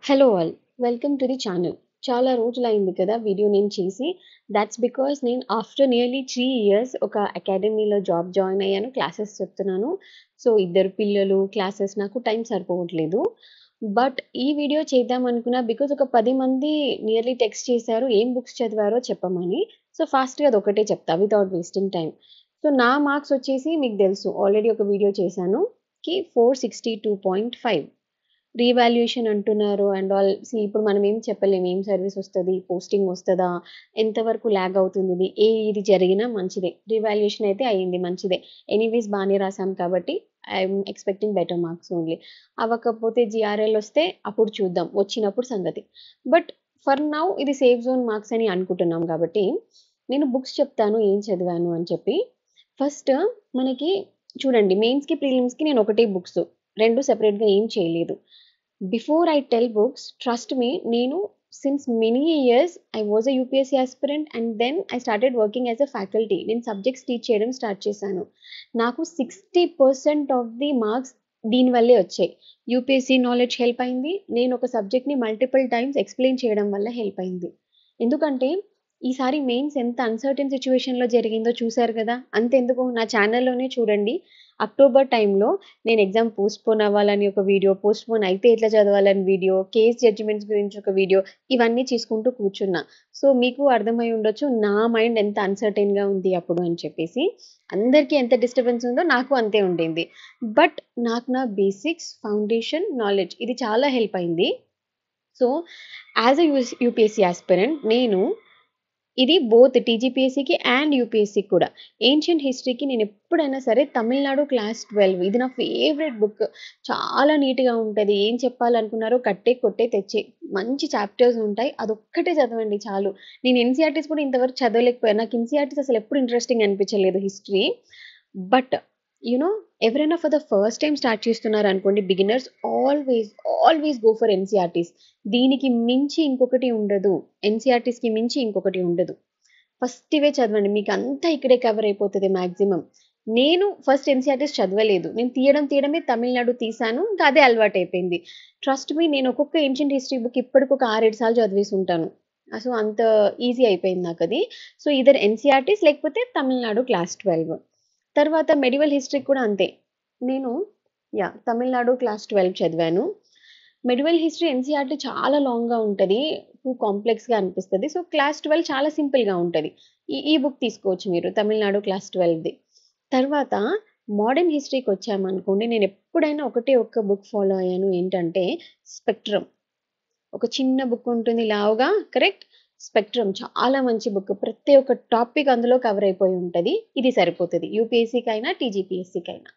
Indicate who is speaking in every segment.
Speaker 1: Hello all, welcome to the channel. చాలా రోజులైంది కదా వీడియో నేను చేసి. దట్స్ బికాస్ నేను ఆఫ్టర్ నియర్లీ 3 ఇయర్స్ ఒక అకాడమీలో జాబ్ జాయిన్ అయ్యాను. క్లాసెస్ చెప్తున్నాను. సో, ఇద్దరు పిల్లలు, క్లాసెస్ నాకు టైం సరిపోవట్లేదు. బట్ ఈ వీడియో చేద్దాం అనుకున్నా బికాస్ ఒక 10 మంది నియర్లీ టెక్స్ట్ చేశారు. ఏం బుక్స్ చదివారో చెప్పమని. సో, ఫాస్ట్‌గా అదొక్కటే చెప్తా వితౌట్ వేస్టింగ్ టైమ్. సో, నా మార్క్స్ వచ్చేసి మీకు తెలుసు ఆల్రెడీ ఒక వీడియో చేశాను. 462.5. రీవాల్యుయేషన్ అంటున్నారు అండ్ ఆల్. ఇప్పుడు మనం ఏం చెప్పలేము. ఏం సర్వీస్ వస్తది? పోస్టింగ్ వస్తదా? ఎంతవరకు ల్యాగ్ అవుతుంది ఇది? ఇది జరిగినా మంచిదే. రీవాల్యుయేషన్ అయితే అయింది మంచిదే. ఎనీవేస్ బానే రాసాం కాబట్టి I'm expecting better marks only. అవ్వకపోతే జీఆర్ఎల్ వస్తే అప్పుడు చూద్దాం. వచ్చినప్పుడు సంగతి. బట్ ఫర్ నౌ ఇది సేఫ్ జోన్ మార్క్స్ అని అనుకుంటున్నాం కాబట్టి నేను బుక్స్ చెప్తాను ఏం చదివాను అని చెప్పి. ఫస్ట్ మనకి చూడండి, మెయిన్స్‌కి, ప్రిలిమ్స్‌కి నేను ఒకటే బుక్స్. 2 సెపరేట్‌గా ఏం చేయలేదు. Before I tell books, trust me, నేను since many years I was a UPSC aspirant and then I started working as a faculty. నేను సబ్జెక్ట్స్ టీచ్ చేయడం స్టార్ట్ చేశాను. నాకు 60% ఆఫ్ ది మార్క్స్ దీనివల్లే వచ్చాయి. యూపీఎస్సీ నాలెడ్జ్ హెల్ప్ అయింది. నేను ఒక సబ్జెక్ట్‌ని మల్టిపుల్ టైమ్స్ ఎక్స్‌ప్లెయిన్ చేయడం వల్ల హెల్ప్ అయింది. ఎందుకంటే ఈసారి మెయిన్స్ ఎంత అన్‌సర్టెన్ సిట్యుయేషన్‌లో జరిగిందో చూసారు గదా! అంతెందుకు నా ఛానల్‌లోనే చూడండి. అక్టోబర్ టైంలో నేను ఎగ్జామ్ పోస్ట్‌పోన్ అవ్వాలని ఒక వీడియో, పోస్ట్‌పోన్ అయితే ఎట్లా చదవాలని వీడియో, కేస్ జడ్జిమెంట్స్ గురించి ఒక వీడియో, ఇవన్నీ చేసుకుంటూ కూర్చున్నా. సో, మీకు అర్థమై ఉండొచ్చు నా మైండ్ ఎంత అన్‌సర్టెన్‌గా ఉంది అప్పుడు అని చెప్పేసి. అందరికీ ఎంత డిస్టర్బెన్స్ ఉందో నాకు అంతే ఉండింది. బట్ నాకు నా బేసిక్స్, ఫౌండేషన్, నాలెడ్జ్ ఇది చాలా హెల్ప్ అయింది. So, as a UPSC aspirant నేను ఇది బోత్ టీజీపీఎస్సీకి అండ్ యూపీఎస్సీకి కూడా. ఏన్షియంట్ హిస్టరీకి నేను ఎప్పుడైనా సరే తమిళనాడు క్లాస్ 12 ఇది నా ఫేవరెట్ బుక్. చాలా నీట్‌గా ఉంటది. ఏం చెప్పాలనుకున్నారో కట్టే, కొట్టే, తెచ్చే. మంచి చాప్టర్స్ ఉంటాయి. అదొక్కటే చదవండి చాలు. నేను ఎన్‌సీఈఆర్‌టీస్ కూడా ఇంతవరకు చదవలేకపోయాను. నాకు ఎన్‌సీఈఆర్‌టీస్ అసలు ఎప్పుడు ఇంట్రెస్టింగ్ అనిపించలేదు హిస్టరీ. బట్ యూ నో, ఎవరైనా for the first time start చేస్తున్నారనుకోండి beginners, always, always go for NCERTs. దీనికి మించి ఇంకొకటి ఉండదు. ఎన్‌సీఈఆర్‌టీస్‌కి మించి ఇంకొకటి ఉండదు. ఫస్ట్ ఇవే చదవండి. మీకంతా ఇక్కడే కవర్ అయిపోతది మాక్సిమం. నేను ఫస్ట్ ఎన్‌సీఈఆర్‌టీస్ చదవలేదు. నేను తీయడమే తమిళనాడు తీశాను. ఇంకా అదే అలవాటయిపోయింది. ట్రస్ట్ మీ, నేను ఒక్కొక్క ఏన్షియంట్ హిస్టరీ బుక్ ఇప్పటికి ఒక 6, 7 సార్లు చదివేసుంటాను. సో, అంత ఈజీ అయిపోయింది నాకది. సో, ఈదర్ ఎన్‌సీఈఆర్‌టీస్ లేకపోతే తమిళనాడు క్లాస్ 12. తర్వాత మెడివల్ హిస్టరీ కూడా అంతే. నేను తమిళనాడు క్లాస్ 12 చదివాను. మెడివల్ హిస్టరీ ఎన్‌సీఈఆర్‌టీ చాలా లాంగ్‌గా ఉంటది. టూ కాంప్లెక్స్‌గా అనిపిస్తది. సో, క్లాస్ 12 చాలా సింపుల్‌గా ఉంటది. ఈ బుక్ తీసుకోవచ్చు మీరు తమిళనాడు క్లాస్ 12ది. తర్వాత మోడర్న్ హిస్టరీకొచ్చామనుకోండి, నేనెప్పుడైనా ఒకటే ఒక్క బుక్ ఫాలో అయ్యాను. ఏంటంటే 'స్పెక్ట్రమ్'. ఒక చిన్న బుక్ ఉంటుంది లావుగా, కరెక్ట్? 'స్పెక్ట్రమ్' చాలా మంచి బుక్. ప్రతి ఒక్క టాపిక్ అందులో కవర్ అయిపోయి ఉంటది. ఇది సరిపోతది. యూపీఎస్సీకైనా, టీజీపీఎస్సీకైనా.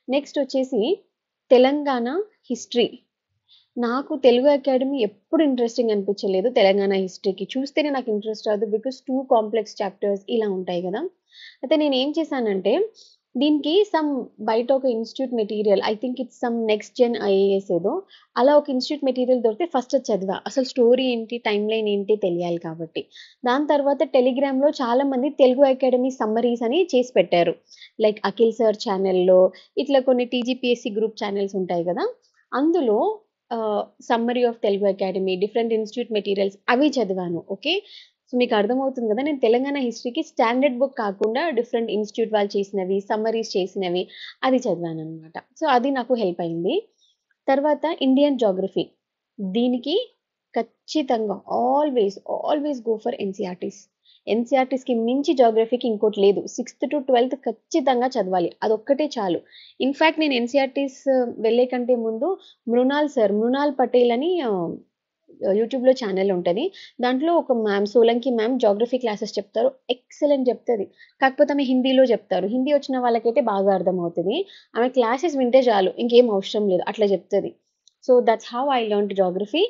Speaker 1: నెక్స్ట్ వచ్చేసి తెలంగాణ హిస్టరీ. నాకు తెలుగు అకాడమీ ఎప్పుడు ఇంట్రెస్టింగ్ అనిపించలేదు తెలంగాణ హిస్టరీకి. చూస్తేనే నాకు ఇంట్రెస్ట్ రాదు. బికాస్ టూ కాంప్లెక్స్ చాప్టర్స్ ఇలా ఉంటాయి గదా! అయితే నేనేం చేశానంటే, దీనికి బయట ఒక institute material, I think it's next gen IAS ఏదో, అలా ఒక ఇన్‌స్టిట్యూట్ మెటీరియల్ దొరికితే ఫస్ట్ అది చదివా. అసలు స్టోరీ ఏంటి, టైమ్ లైన్ ఏంటి తెలియాలి కాబట్టి. దాని తర్వాత టెలిగ్రామ్‌లో చాలామంది తెలుగు అకాడమీ సమ్మరీస్ అని చేసి పెట్టారు. లైక్ అఖిల్ సార్ ఛానెల్‌లో, ఇట్లా కొన్ని టీజీపీఎస్సీ గ్రూప్ ఛానెల్స్ ఉంటాయి గదా! అందులో summary of Telugu academy, different institute materials అవి చదివాను. ఓకే. సో, మీకు అర్థమవుతుంది గదా! నేను తెలంగాణ హిస్టరీకి స్టాండర్డ్ బుక్ కాకుండా డిఫరెంట్ ఇన్‌స్టిట్యూట్ వాళ్ళు చేసినవి, సమ్మరీస్ చేసినవి అది చదివాననమాట. సో, అది నాకు హెల్ప్ అయింది. తర్వాత ఇండియన్ జియోగ్రఫీ. దీనికి ఖచ్చితంగా always, always go for NCERTs. ఎన్‌సీఈఆర్‌టీస్‌కి మించి జియోగ్రఫీకి ఇంకోటి లేదు. 6థ్-12థ్ ఖచ్చితంగా చదవాలి. అదొక్కటే చాలు. ఇన్‌ఫాక్ట్ నేను ఎన్‌సీఈఆర్‌టీస్ వెళ్ళే కంటే ముందు మృణాల్ పటేల్ అని యూట్యూబ్‌లో ఛానెల్ ఉంటది. దాంట్లో ఒక ma'am, Solanki ma'am Geography classes చెప్తారు. ఎక్సలెంట్ చెప్తది. కాకపోతే ఆమె హిందీలో చెప్తారు. హిందీ వచ్చిన వాళ్ళకైతే బాగా అర్థమవుతది. ఆమె క్లాసెస్ వింటే చాలు. ఇంకేం అవసరం లేదు. అట్లా చెప్తది. So, that's how I learned Geography.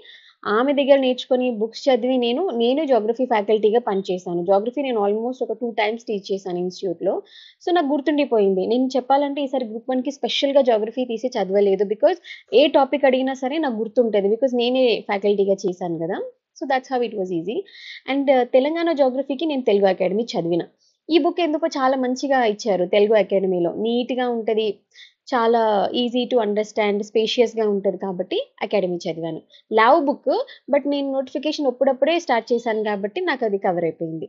Speaker 1: ఆమె దగ్గర నేర్చుకొని బుక్స్ చదివి నేను జియోగ్రఫీ ఫ్యాకల్టీగా పనిచేశాను. జియోగ్రఫీ నేను ఆల్మోస్ట్ ఒక 2 టైమ్స్ టీచ్ చేశాను ఇన్‌స్టిట్యూట్‌లో. సో, నాకు గుర్తుండిపోయింది. నేను చెప్పాలంటే ఈసారి గ్రూప్ 1కి స్పెషల్‌గా జియోగ్రఫీ తీసి చదవలేదు. బికాజ్ ఏ టాపిక్ అడిగినా సరే నాకు గుర్తుంటది. బికాజ్ నేనే ఫ్యాకల్టీగా చేశాను గదా! So, that's how it was easy. And Telangana జియోగ్రఫీకి నేను తెలుగు అకాడమీ చదివిన. ఈ బుక్ ఎందుకో చాలా మంచిగా ఇచ్చారు తెలుగు అకాడమీలో. నీట్‌గా ఉంటది. చాలా ఈజీ టు అండర్‌స్టాండ్, స్పేషియస్‌గా ఉంటది కాబట్టి అకాడమీ చదివాను. లావ్ బుక్. బట్ నేను నోటిఫికేషన్ అప్పుడప్పుడే స్టార్ట్ చేశాను కాబట్టి నాకది కవర్ అయిపోయింది.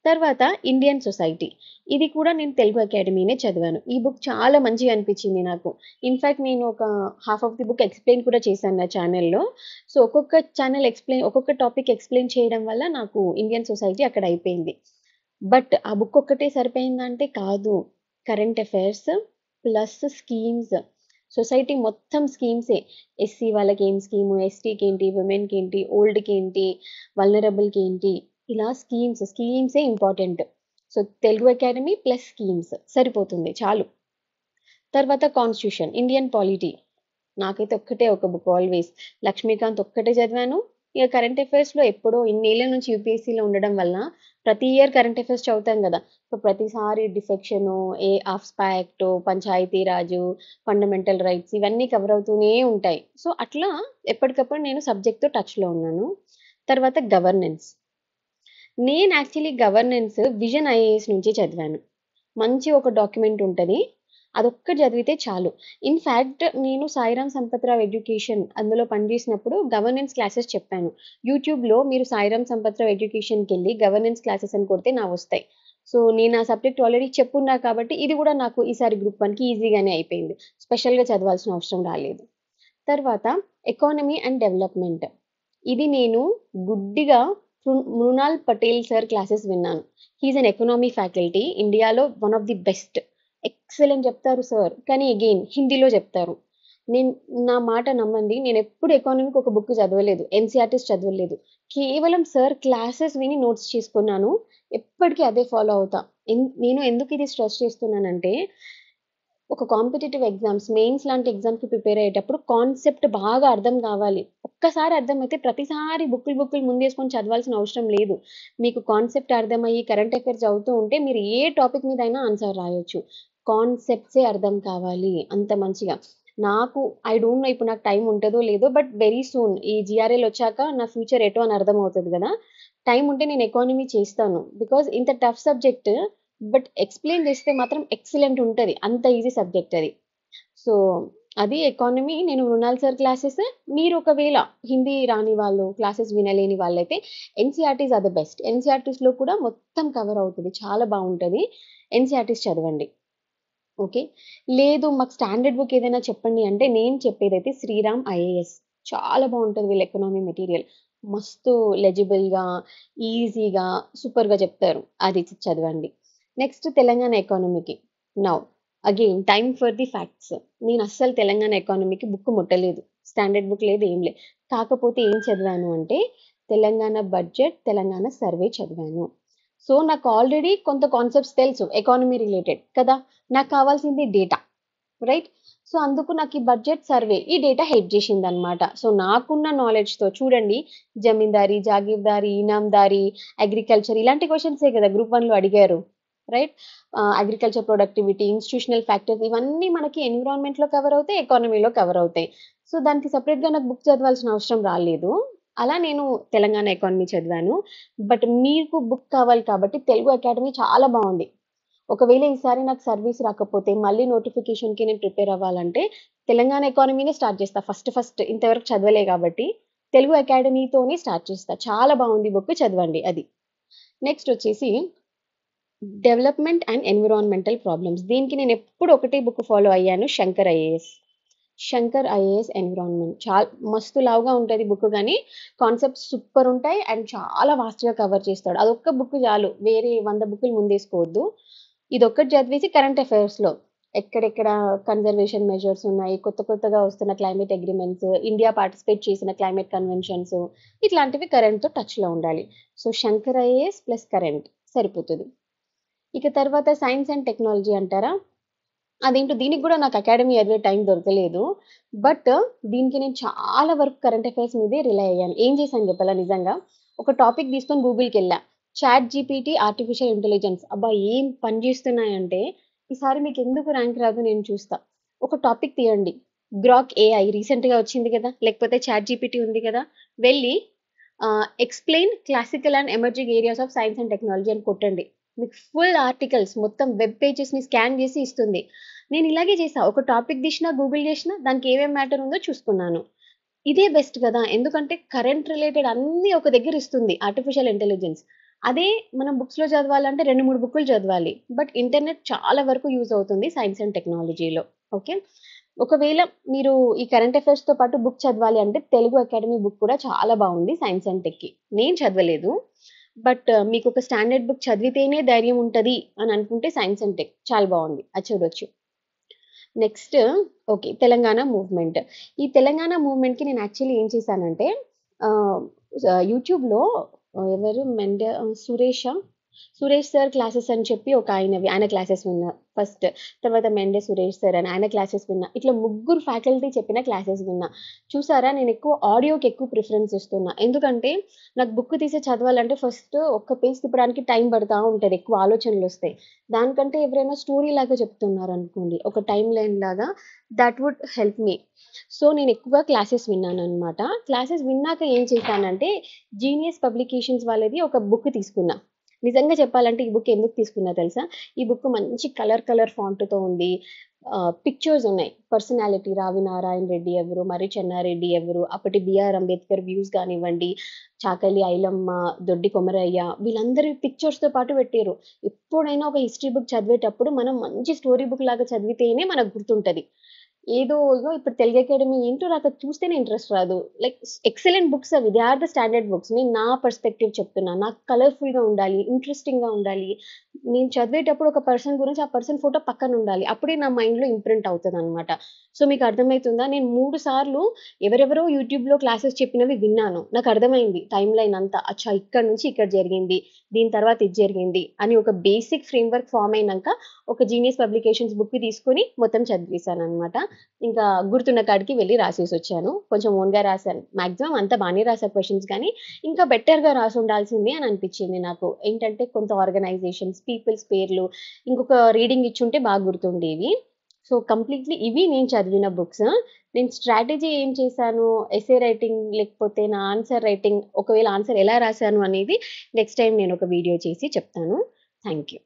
Speaker 1: తర్వాత ఇండియన్ సొసైటీ. ఇది కూడా నేను తెలుగు అకాడమీనే చదివాను. ఈ బుక్ చాలా మంచిగా అనిపించింది నాకు. ఇన్‌ఫాక్ట్ నేను ఒక half of the book explain కూడా చేశాను నా ఛానెల్‌లో. సో, ఒక్కొక్క టాపిక్ ఎక్స్‌ప్లెయిన్ చేయడం వల్ల నాకు ఇండియన్ సొసైటీ అక్కడ అయిపోయింది. బట్ ఆ బుక్ ఒక్కటే సరిపోయిందంటే కాదు. Current affairs plus schemes. Society మొత్తం స్కీమ్సే. ఎస్సీ వాళ్ళకేం స్కీము, ఎస్టీకేంటి, విమెన్‌కేంటి, ఓల్డ్‌కేంటి, వల్నరబుల్‌కేంటి, ఇలా స్కీమ్సే important. So, Telugu Academy plus schemes సరిపోతుంది చాలు. తర్వాత కాన్స్టిట్యూషన్, ఇండియన్ పాలిటీ. నాకైతే ఒక్కటే ఒక బుక్ ఆల్వేస్. లక్ష్మీకాంత్ ఒక్కటే చదివాను. ఇక కరెంట్ అఫైర్స్‌లో ఎప్పుడో ఇన్నేళ్ల నుంచి యూపీఎస్సీలో ఉండడం వల్ల ప్రతి ఇయర్ కరెంట్ అఫైర్స్ చదువుతాం గదా! సో, ప్రతిసారి డిఫెక్షను, ఆఫ్స్పా యాక్టు, పంచాయతీ రాజు, ఫండమెంటల్ రైట్స్ ఇవన్నీ కవర్ అవుతూనే ఉంటాయి. సో, అట్లా ఎప్పటికప్పుడు నేను సబ్జెక్ట్‌తో టచ్‌లో ఉన్నాను. తర్వాత గవర్నెన్స్. నేను యాక్చువల్లీ గవర్నెన్స్ విజన్ ఐఏఎస్ నుంచి చదివాను. మంచి ఒక డాక్యుమెంట్ ఉంటది. అదొక్కటి చదివితే చాలు. ఇన్‌ఫాక్ట్ నేను సాయిరాం సంపత్‌రావు ఎడ్యుకేషన్ అందులో పనిచేసినప్పుడు గవర్నెన్స్ క్లాసెస్ చెప్పాను. యూట్యూబ్‌లో మీరు సాయిరాం సంపత్‌రావు ఎడ్యుకేషన్‌కెళ్ళి గవర్నెన్స్ క్లాసెస్ అని కొడితే నావొస్తాయి. సో, నేను ఆ సబ్జెక్ట్ ఆల్రెడీ చెప్పున్నా కాబట్టి ఇది కూడా నాకు ఈసారి గ్రూప్ 1కి ఈజీగానే అయిపోయింది. స్పెషల్‌గా చదవాల్సిన అవసరం రాలేదు. తర్వాత ఎకానమీ అండ్ డెవలప్‌మెంట్. ఇది నేను గుడ్డిగా మృణాల్ పటేల్ సార్ క్లాసెస్ విన్నాను. He is an economy faculty. ఇండియాలో one of the best. Excellent చెప్తారు సార్. కానీ అగైన్ హిందీలో చెప్తారు. నేను నా మాట నమ్మండి. నేనెప్పుడు ఎకానమీకి ఒక బుక్ చదవలేదు. ఎన్‌సీఈఆర్‌టీస్ చదవలేదు. కేవలం సార్ క్లాసెస్ విని నోట్స్ చేసుకున్నాను. ఎప్పటికి అదే ఫాలో అవుతా. నేను ఎందుకు ఇది స్ట్రెస్ చేస్తున్నానంటే ఒక కాంపిటీటివ్ ఎగ్జామ్స్, మెయిన్స్ లాంటి ఎగ్జామ్స్‌కి ప్రిపేర్ అయ్యేటప్పుడు కాన్సెప్ట్ బాగా అర్థం కావాలి. ఒక్కసారి అర్థమైతే ప్రతిసారి బుక్కులు ముందేసుకొని చదవాల్సిన అవసరం లేదు. మీకు కాన్సెప్ట్ అర్థమయ్యి కరెంట్ అఫైర్స్ చదువుతూ ఉంటే మీరు ఏ టాపిక్ మీదైనా ఆన్సర్ రాయొచ్చు. కాన్సెప్ట్సే అర్థం కావాలి అంత మంచిగా. నాకు ఐ డోంట్ నో ఇప్పుడు నాకు టైం ఉంటదో లేదో బట్ వెరీ సూన్ ఈ జీఆర్ఎల్ వచ్చాక నా ఫ్యూచర్ ఎటో అని అర్థమవుతది గదా! టైం ఉంటే నేను ఎకానమీ చేస్తాను. బికాజ్ ఇంత టఫ్ సబ్జెక్ట్ బట్ ఎక్స్‌ప్లెయిన్ చేస్తే మాత్రం ఎక్సలెంట్ ఉంటది. అంత ఈజీ సబ్జెక్ట్ అది. సో, అది ఎకానమీ నేను మృణాల్ సార్ క్లాసెస్. మీరు ఒకవేళ హిందీ రాని వాళ్ళు, క్లాసెస్ వినలేని వాళ్ళైతే ఎన్‌సీఈఆర్‌టీస్ ఆర్ ద బెస్ట్. ఎన్‌సీఈఆర్‌టీస్‌లో కూడా మొత్తం కవర్ అవుతది. చాలా బావుంటది. ఎన్‌సీఈఆర్‌టీస్ చదవండి. ఓకే. లేదు మాకు స్టాండర్డ్ బుక్ ఏదైనా చెప్పండి అంటే నేను చెప్పేదైతే 'శ్రీరామ్ ఐఏఎస్'. చాలా బావుంటది వీళ్ళ ఎకనామీ మెటీరియల్. మస్తు లెజిబుల్‌గా, ఈజీగా, సూపర్‌గా చెప్తారు. అది చదవండి. నెక్స్ట్ తెలంగాణ ఎకానమీకి. Now again time for the facts. నేను అస్సలు తెలంగాణ ఎకానమీకి బుక్ ముట్టలేదు. స్టాండర్డ్ బుక్ లేదు ఏం లేదు. కాకపోతే ఏం చదివాను అంటే తెలంగాణ బడ్జెట్, తెలంగాణ సర్వే చదివాను. సో, నాకు ఆల్రెడీ కొంత కాన్సెప్ట్స్ తెలుసు ఎకానమీ రిలేటెడ్ కదా! నాకు కావాల్సింది డేటా. రైట్? సో, అందుకు నాకు ఈ బడ్జెట్ సర్వే ఈ డేటా హెల్ప్ చేసిందనమాట. సో, నాకున్న నాలెడ్జ్‌తో చూడండి జమీందారీ, జాగీర్దారీ, ఇనాందారీ, అగ్రికల్చర్ ఇలాంటి క్వెషన్సే కదా గ్రూప్ 1లో అడిగారు. Right? Agriculture productivity, institutional factors ఇవన్నీ మనకి ఎన్విరాన్మెంట్‌లో కవర్ అవుతాయి. ఎకానమీలో కవర్ అవుతాయి. సో, దానికి సెపరేట్‌గా నాకు బుక్ చదవాల్సిన అవసరం రాలేదు. అలా నేను తెలంగాణ ఎకానమీ చదివాను. బట్ మీకు బుక్ కావాలి కాబట్టి తెలుగు అకాడమీ చాలా బావుంది. ఒకవేళ ఈసారి నాకు సర్వీస్ రాకపోతే మళ్ళీ నోటిఫికేషన్‌కి నేను ప్రిపేర్ అవ్వాలంటే తెలంగాణ ఎకానమీనే స్టార్ట్ చేస్తా. ఫస్ట్ ఇంతవరకు చదవలే కాబట్టి తెలుగు అకాడమీతోనే స్టార్ట్ చేస్తా. చాలా బావుంది బుక్ చదవండి అది. నెక్స్ట్ వచ్చేసి డెవలప్‌మెంట్ అండ్ ఎన్విరాన్మెంటల్ ప్రాబ్లమ్స్. దీనికి నేనెప్పుడు ఒకటే బుక్ ఫాలో అయ్యాను 'Shankar IAS'. 'Shankar IAS environment' మస్తు లావుగా ఉంటది బుక్ గానీ, కాన్సెప్ట్స్ సూపర్ ఉంటాయి అండ్ చాలా వాస్ట్‌గా కవర్ చేస్తాడు. అదొక్క బుక్ చాలు. వేరే 100 బుక్కులు ముందేసుకోవద్దు. ఇదొక్కటి చదివేసి కరెంట్ అఫైర్స్‌లో ఎక్కడెక్కడ కన్జర్వేషన్ మెజర్స్ ఉన్నాయి, కొత్తగా వస్తున్న క్లైమేట్ అగ్రీమెంట్స్, ఇండియా పార్టిసిపేట్ చేసిన క్లైమేట్ కన్వెన్షన్స్ ఇట్లాంటివి కరెంట్‌తో టచ్‌లో ఉండాలి. So, 'Shankar IAS' plus current సరిపోతది. ఇక తర్వాత సైన్స్ అండ్ టెక్నాలజీ అంటారా? అదేంటో దీనికి గూడా నాకు అకాడమీ చదివే టైం దొరకలేదు. బట్ దీనికి నేను చాలా వరకు కరెంట్ అఫైర్స్ మీదే రిలై అయ్యాను. ఏం చేశాను చెప్పాలా నిజంగా? ఒక టాపిక్ తీసుకొని గూగుల్‌కెళ్ళా. చాట్ జీపీటీ, ఆర్టిఫిషియల్ ఇంటెలిజెన్స్ అబ్బా! ఏం పని చేస్తున్నాయంటే, ఈసారి మీకెందుకు ర్యాంక్ రాదో నేను చూస్తా. ఒక టాపిక్ తీయండి. గ్రాక్ ఏఐ రీసెంట్‌గా వచ్చింది కదా! లేకపోతే చాట్ జీపీటీ ఉంది కదా! వెళ్ళి explain classical and emerging areas of science and technology అని కొట్టండి. మీకు ఫుల్ ఆర్టికల్స్ మొత్తం వెబ్ పేజెస్ని స్కాన్ చేసి ఇస్తుంది. నేను ఇలాగే చేసా, ఒక టాపిక్ తీసినా గూగుల్ చేసినా దానికి ఏమేమి మ్యాటర్ ఉందో చూసుకున్నాను. ఇదే బెస్ట్ కదా, ఎందుకంటే కరెంట్ రిలేటెడ్ అన్నీ ఒక దగ్గర ఇస్తుంది ఆర్టిఫిషియల్ ఇంటెలిజెన్స్. అదే మనం బుక్స్లో చదవాలంటే 2-3 బుక్కులు చదవాలి. బట్ ఇంటర్నెట్ చాలా వరకు యూజ్ అవుతుంది సైన్స్ అండ్ టెక్నాలజీలో. ఓకే, ఒకవేళ మీరు ఈ కరెంట్ అఫైర్స్తో పాటు బుక్ చదవాలి అంటే తెలుగు అకాడమీ బుక్ కూడా చాలా బాగుంది సైన్స్ అండ్ టెక్కి. నేను చదవలేదు, బట్ మీకు ఒక స్టాండర్డ్ బుక్ చదివితేనే ధైర్యం ఉంటుంది అని అనుకుంటే సైన్స్ అండ్ టెక్ చాలా బాగుంది, అది చూడొచ్చు. Next, okay, Telangana movement. ఈ తెలంగాణ మూవ్మెంట్కి నేను యాక్చువల్లీ ఏం చేశానంటే యూట్యూబ్లో ఎవరు సురేష్ సార్ క్లాసెస్ అని చెప్పి ఒక ఆయన క్లాసెస్ విన్నా ఫస్ట్. తర్వాత మెండే సురేష్ సార్ అని ఆయన క్లాసెస్ విన్నా. ఇట్లా ముగ్గురు ఫ్యాకల్టీ చెప్పిన క్లాసెస్ విన్నా. చూసారా, నేను ఎక్కువ ఆడియోకి ఎక్కువ ప్రిఫరెన్స్ ఇస్తున్నా. ఎందుకంటే నాకు బుక్ తీసి చదవాలంటే ఫస్ట్ ఒక్క పేజ్ తిప్పడానికి టైం పడుతూ ఉంటుంది, ఎక్కువ ఆలోచనలు వస్తాయి. దానికంటే ఎవరైనా స్టోరీ లాగా చెప్తున్నారు అనుకోండి, ఒక టైం లైన్ లాగా, that would help me. So నేను ఎక్కువగా క్లాసెస్ విన్నాను అనమాట. క్లాసెస్ విన్నాక ఏం చేశానంటే జీనియస్ పబ్లికేషన్స్ వాళ్ళది ఒక బుక్ తీసుకున్నా. నిజంగా చెప్పాలంటే ఈ బుక్ ఎందుకు తీసుకున్నా తెలుసా? ఈ బుక్ మంచి కలర్ ఫాంట్తో ఉంది. పిక్చర్స్ ఉన్నాయి. పర్సనాలిటీ రావి నారాయణ రెడ్డి ఎవరు, మరి చెన్నారెడ్డి ఎవరు, అప్పటి బిఆర్ అంబేద్కర్ వ్యూస్ కానివ్వండి, చాకలి ఐలమ్మ, దొడ్డి కొమరయ్య, వీళ్ళందరి పిక్చర్స్తో పాటు పెట్టారు. ఎప్పుడైనా ఒక హిస్టరీ బుక్ చదివేటప్పుడు మనం మంచి స్టోరీ బుక్ లాగా చదివితేనే మనకు గుర్తుంటుంది. ఏదో ఇగో ఇప్పుడు తెలుగు అకాడమీ ఏంటో నాకు అది చూస్తేనే ఇంట్రెస్ట్ రాదు. లైక్ ఎక్సలెంట్ బుక్స్ అవి, they are the standard books. నేను నా పర్స్పెక్టివ్ చెప్తున్నా, నాకు కలర్ఫుల్గా ఉండాలి, ఇంట్రెస్టింగ్గా ఉండాలి. నేను చదివేటప్పుడు ఒక పర్సన్ గురించి ఆ పర్సన్ ఫోటో పక్కన ఉండాలి, అప్పుడే నా మైండ్లో ఇంప్రింట్ అవుతుంది అనమాట. సో మీకు అర్థమవుతుందా, నేను 3 సార్లు ఎవరెవరో యూట్యూబ్లో క్లాసెస్ చెప్పినవి విన్నాను. నాకు అర్థమైంది టైం లైన్ అంతా, అచ్చా ఇక్కడ నుంచి ఇక్కడ జరిగింది, దీని తర్వాత ఇది జరిగింది అని ఒక బేసిక్ ఫ్రేమ్వర్క్ ఫామ్ అయినాక ఒక జీనియస్ పబ్లికేషన్స్ బుక్ తీసుకొని మొత్తం చదివేశాను అనమాట. ఇంకా గుర్తున్న కాడికి వెళ్ళి రాసేసి వచ్చాను. కొంచెం ఓన్గా రాశాను, మాక్సిమం అంతా బాగానే రాసా క్వశ్చన్స్, కానీ ఇంకా బెటర్గా రాసి ఉండాల్సింది అని అనిపించింది నాకు. ఏంటంటే కొంత ఆర్గనైజేషన్స్, పీపుల్స్ పేర్లు ఇంకొక రీడింగ్ ఇచ్చుంటే బాగా గుర్తుండేవి. సో కంప్లీట్లీ ఇవి నేను చదివిన బుక్స్. నేను స్ట్రాటజీ ఏం చేశాను, ఎస్ఏ రైటింగ్ లేకపోతే నా ఆన్సర్ రైటింగ్, ఒకవేళ ఆన్సర్ ఎలా రాశాను అనేది నెక్స్ట్ టైం నేను ఒక వీడియో చేసి చెప్తాను. Thank you.